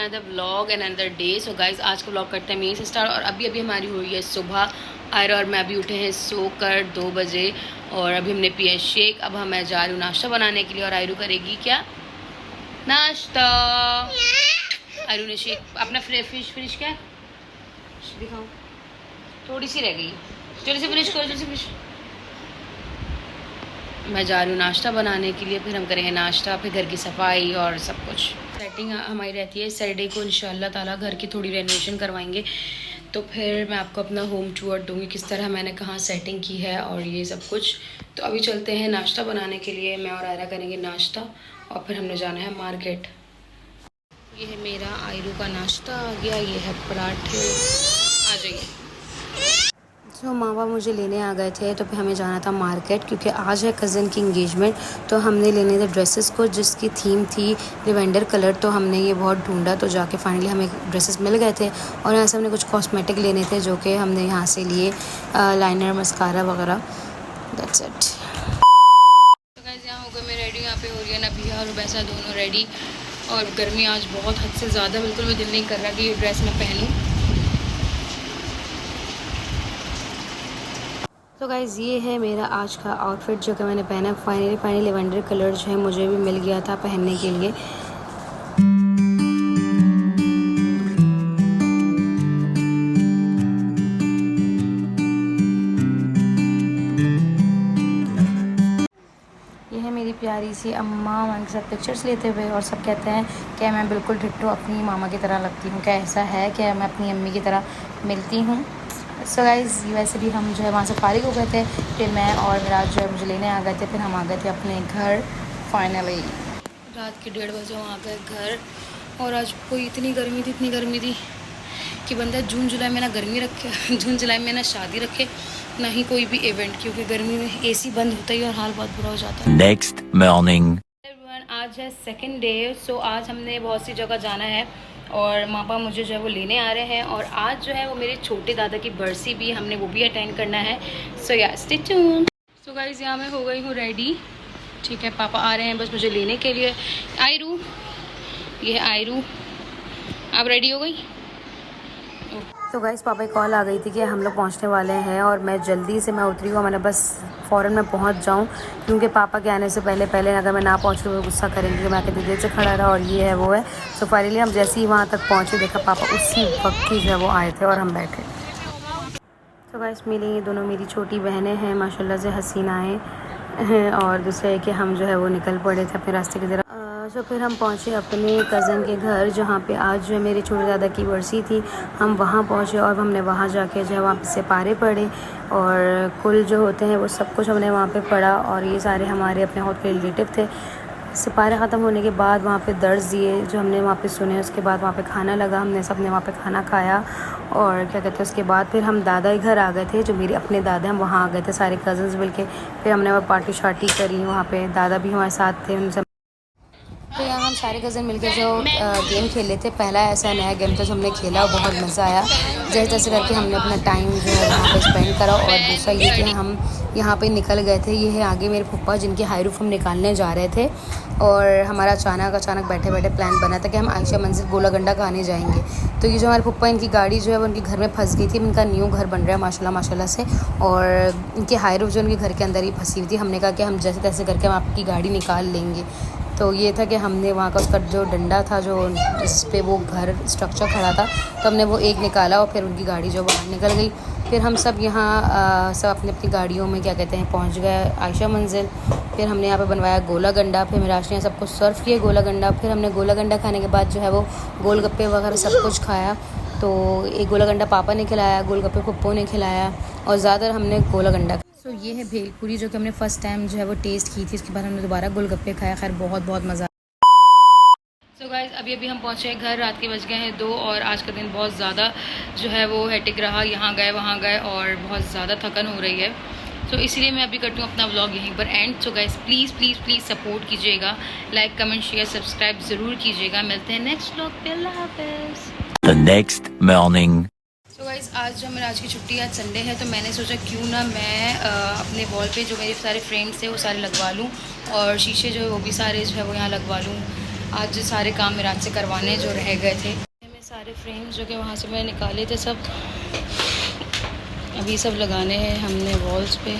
Another vlog and another day. So guys आज का vlog करते हैं मेरी से स्टार्ट। और अभी अभी हमारी हुई है सुबह। आयरा और मैं अभी उठे हैं सोकर 2 बजे और अभी हमने पिया शेक। अब मैं जा रही हूँ नाश्ता बनाने के लिए और आयरू करेगी क्या नाश्ता। आयरू ने शेक अपना फिश क्या दिखाओ, थोड़ी सी रह गई, जल्दी से फिनिश करो, जल्दी से फिनिश। मैं जा रही हूँ नाश्ता बनाने के लिए, फिर हम करेंगे नाश्ता, फिर घर की सफाई और सब कुछ। सेटिंग हमारी रहती है सैटरडे को इंशाल्लाह ताला घर की थोड़ी रेनोवेशन करवाएंगे, तो फिर मैं आपको अपना होम टूर दूँगी किस तरह मैंने कहाँ सेटिंग की है और ये सब कुछ। तो अभी चलते हैं नाश्ता बनाने के लिए, मैं और आयरा करेंगे नाश्ता और फिर हमने जाना है मार्केट। ये है मेरा आयरू का नाश्ता आ गया, ये है पराठे। आ जाइए। तो मामा मुझे लेने आ गए थे, तो फिर हमें जाना था मार्केट क्योंकि आज है कज़न की इंगेजमेंट। तो हमने लेने थे ड्रेसेस को जिसकी थीम थी लिवेंडर कलर। तो हमने ये बहुत ढूंढा, तो जाके फाइनली हमें ड्रेसेस मिल गए थे। और यहाँ से हमने कुछ कॉस्मेटिक लेने थे जो कि हमने यहाँ से लिए, लाइनर मस्कारा वगैरह। That's it. तो गाइस यहाँ हो गए मैं रेडी, यहाँ पे हो रही है नबिया और वैसा दोनों रेडी। और गर्मी आज बहुत हद से ज़्यादा, बिल्कुल भी दिल नहीं कर रहा कि ये ड्रेस मैं पहनूँ। तो गाइज़ ये है मेरा आज का आउटफिट जो कि मैंने पहना। फाइनली लेवेंडर कलर जो है मुझे भी मिल गया था पहनने के लिए। ये है मेरी प्यारी सी अम्मा, उनके साथ पिक्चर्स लेते हुए, और सब कहते हैं कि मैं बिल्कुल डिट्टो अपनी मामा की तरह लगती हूँ। क्या ऐसा है कि मैं अपनी अम्मी की तरह मिलती हूँ। सो गाइज़ वैसे भी हम जो है वहाँ से फारिग हो गए थे, फिर मैं और रात जो है मुझे लेने आ गए थे, फिर हम आ गए थे अपने घर फाइनली। रात के 1:30 बजे हम आ गए घर। और आज कोई इतनी गर्मी थी कि बंदा जून जुलाई में ना गर्मी रखे जून जुलाई में ना शादी रखे, ना ही कोई भी इवेंट, क्योंकि गर्मी में एसी बंद होता ही और हाल बहुत बुरा हो जाता है। नेक्स्ट मॉर्निंग आज है सेकेंड डे। सो आज हमने बहुत सी जगह जाना है और मापा मुझे जो है वो लेने आ रहे हैं। और आज जो है वो मेरे छोटे दादा की बरसी भी हमने वो भी अटेंड करना है। सो या स्टे ट्यून्ड। सो गाइस यहाँ मैं हो गई हूँ रेडी, ठीक है। पापा आ रहे हैं बस मुझे लेने के लिए। आयरू, ये है आयरू, आप रेडी हो गई? तो गाइस पापा की कॉल आ गई थी कि हम लोग पहुंचने वाले हैं और मैं जल्दी से मैं उतरी हूँ। मैंने बस फ़ौरन मैं पहुंच जाऊं क्योंकि पापा के आने से पहले अगर मैं ना पहुंचूँ तो वो गुस्सा करेंगे कि मैं कितनी देर से खड़ा रहा और ये है वो है। तो फाइनली हम जैसे ही वहाँ तक पहुँचे देखा पापा उसी वक्त ही जो है वो आए थे और हम बैठे। तो गाइस मिली ये दोनों मेरी छोटी बहनें हैं, माशाल्लाह से हसीनाएँ हैं। और दूसरा है कि हम जो है वो निकल पड़े थे अपने रास्ते की तरफ। तो फिर हम पहुँचे अपने कज़न के घर जहाँ पे आज जो है मेरे छोटे दादा की बरसी थी। हम वहाँ पहुँचे और हमने वहाँ जाके जो है वहाँ से पारे पढ़े और कुल जो होते हैं वो सब कुछ हमने वहाँ पे पढ़ा। और ये सारे हमारे अपने खुद के रिलेटिव थे। सिपारे ख़त्म होने के बाद वहाँ पे दर्स दिए जो हमने वहाँ पे सुने। उसके बाद वहाँ पे खाना लगा, हमने सब ने वहाँ पे खाना खाया। और क्या कहते हैं उसके बाद फिर हम दादा के घर आ गए थे, जो मेरे अपने दादा हैं, हम वहाँ आ गए थे सारे कज़न्स मिल के। फिर हमने वहाँ पार्टी शार्टी करी, वहाँ पे दादा भी हमारे साथ थे उनसे। तो यहाँ हम सारे कज़न मिलकर जो गेम खेले थे, पहला ऐसा नया गेम था जो हमने खेला और बहुत मज़ा आया। जैसे तैसे करके हमने अपना टाइम जो है वहाँ पे स्पेंड करा। और दूसरा ये कि हम यहाँ पे निकल गए थे। ये है आगे मेरे पप्पा जिनके हाईरूफ हम निकालने जा रहे थे। और हमारा अचानक बैठे बैठे प्लान बना था कि हम आयशा मंजिल गोलागंडा खाने जाएंगे। तो ये जो हमारे पप्पा, इनकी गाड़ी जो है वो उनके घर में फंस गई थी। इनका न्यू घर बन रहा है माशाल्लाह से, और इनके हाईरूफ जो उनके घर के अंदर ही फंसी हुई थी। हमने कहा कि हम जैसे तैसे करके हम आपकी गाड़ी निकाल लेंगे। तो ये था कि हमने वहाँ का उसका जो डंडा था जो जिस पे वो घर स्ट्रक्चर खड़ा था, तो हमने वो एक निकाला और फिर उनकी गाड़ी जो बाहर निकल गई। फिर हम सब यहाँ सब अपनी अपनी गाड़ियों में क्या कहते हैं पहुँच गए आयशा मंजिल। फिर हमने यहाँ पे बनवाया गोला गंडा। फिर मेरे आशा ने सबको सर्व किया गोला गंडा। फिर हमने गोला गंडा खाने के बाद जो है वो गोलगप्पे वगैरह सब कुछ खाया। तो एक गोला गंडा पापा ने खिलाया, गोलगप्पे पप्पो ने खिलाया और ज़्यादातर हमने गोला गंडा। सो ये है भेलपूरी जो कि हमने फ़र्स्ट टाइम जो है वो टेस्ट की थी। उसके बाद हमने दोबारा गोलगप्पे खाया। खैर बहुत मज़ा। सो गाइस अभी हम पहुँचे घर, रात के बज गए हैं 2 और आज का दिन बहुत ज़्यादा जो है वो हेटिक रहा। यहाँ गए वहाँ गए और बहुत ज़्यादा थकन हो रही है। तो इसीलिए मैं अभी करती हूँ अपना व्लॉग यहीं पर and. So guys please support कीजिएगा, लाइक कमेंट शेयर सब्सक्राइब ज़रूर कीजिएगा। मिलते हैं नेक्स्ट व्लॉग पे। अल्लाह हाफ़िज़। The next morning. तो गाइस आज जो मेरा आज की छुट्टी है, आज संडे है, तो मैंने सोचा क्यों ना मैं अपने वॉल पे जो मेरे सारे फ्रेम्स थे वो सारे लगवा लूँ और शीशे जो है वो भी सारे जो है वो यहाँ लगवा लूँ। आज सारे काम मिराज से करवाने जो रह गए थे। हमें सारे फ्रेम्स जो कि वहाँ से मैंने निकाले थे सब अभी सब लगाने हैं हमने वॉल्स पे।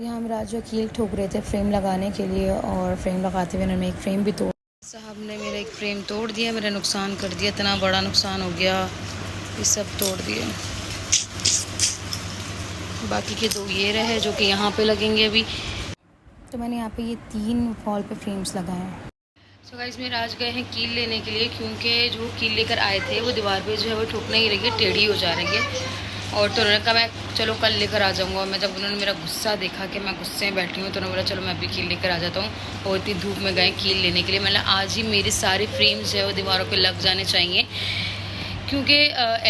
यहाँ मिराज जो कील ठोक रहे थे फ्रेम लगाने के लिए, और फ्रेम लगाते हुए उन्होंने एक फ़्रेम भी तोड़, साहब ने मेरा एक फ़्रेम तोड़ दिया, मेरा नुकसान कर दिया, इतना बड़ा नुकसान हो गया, ये सब तोड़ दिए। बाकी के 2 ये रहे जो कि यहाँ पे लगेंगे अभी। तो मैंने यहाँ पे ये 3 वॉल पे फ्रेम्स लगाए हैं। सो गाइस मेरे आज गए हैं कील लेने के लिए, क्योंकि जो कील लेकर आए थे वो दीवार पे जो है वो ठोक नहीं रही है, टेढ़ी हो जा रही है। और तो उन्होंने कहा मैं चलो कल लेकर आ जाऊँगा। मैं जब उन्होंने मेरा गुस्सा देखा कि मैं गुस्से में बैठी हूँ तो उन्होंने बोला चलो मैं अभी कील लेकर आ जाता हूँ। और इतनी धूप में गए कील लेने के लिए। मतलब आज ही मेरे सारे फ्रेम्स जो है वो दीवारों पे लग जाने चाहिए, क्योंकि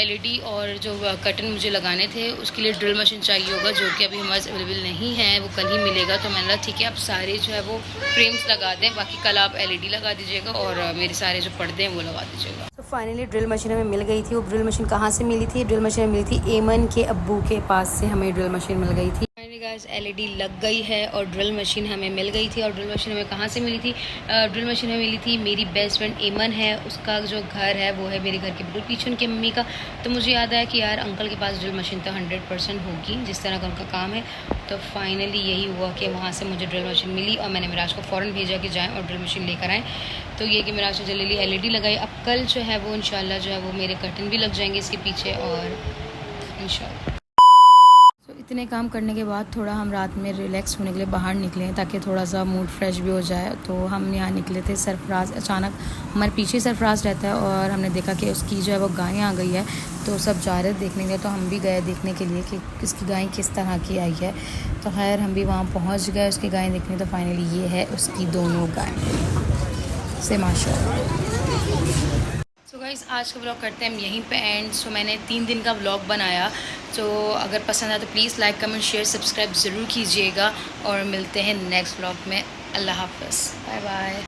एलईडी और जो कर्टन मुझे लगाने थे उसके लिए ड्रिल मशीन चाहिए होगा, जो कि अभी हमारे अवेलेबल नहीं है, वो कल ही मिलेगा। तो मैंने कहा ठीक है आप सारे जो है वो फ्रेम्स लगा दें, बाकी कल आप एलईडी लगा दीजिएगा और मेरे सारे जो पर्दे हैं वो लगा दीजिएगा। तो फाइनली ड्रिल मशीन हमें मिल गई थी। वो ड्रिल मशीन कहाँ से मिली थी? ड्रिल मशीन मिली थी एमन के अब्बू के पास से हमें ड्रिल मशीन मिल गई थी। गाइस एलईडी लग गई है और ड्रिल मशीन हमें मिल गई थी। और ड्रिल मशीन हमें कहाँ से मिली थी? ड्रिल मशीन हमें मिली थी, मेरी बेस्ट फ्रेंड एमन है, उसका जो घर है वो है मेरे घर के बिल्कुल पीछे उनकी मम्मी का। तो मुझे याद आया कि यार अंकल के पास ड्रिल मशीन तो 100% होगी जिस तरह का उनका काम है। तो फाइनली यही हुआ कि वहाँ से मुझे ड्रिल मशीन मिली और मैंने मिराज को फ़ौरन भेजा कि जाएँ और ड्रिल मशीन लेकर आएँ। तो ये कि मिराज ने जल्दी एलईडी लगाई। अब कल जो है वो इंशाल्लाह जो है वो मेरे कर्टन भी लग जाएंगे इसके पीछे, और इंशाल्लाह। तो इतने काम करने के बाद थोड़ा हम रात में रिलैक्स होने के लिए बाहर निकले हैं ताकि थोड़ा सा मूड फ्रेश भी हो जाए। तो हम यहाँ निकले थे, सरफराज अचानक हमारे पीछे सरफराज रहता है और हमने देखा कि उसकी जो है वो गाय आ गई है। तो सब जा रहे देखने के लिए, तो हम भी गए देखने के लिए कि इसकी गाय किस तरह की आई है। तो खैर हम भी वहाँ पहुँच गए उसकी गाय देखने। तो फाइनली ये है उसकी दोनों गाय से माशाल्लाह। सो गाइस आज का व्लॉग करते हैं हम यहीं पे एंड। सो मैंने 3 दिन का व्लॉग बनाया। तो अगर पसंद आया तो please like comment share subscribe ज़रूर कीजिएगा और मिलते हैं नेक्स्ट व्लॉग में। अल्लाह हाफ़िज़, बाय बाय।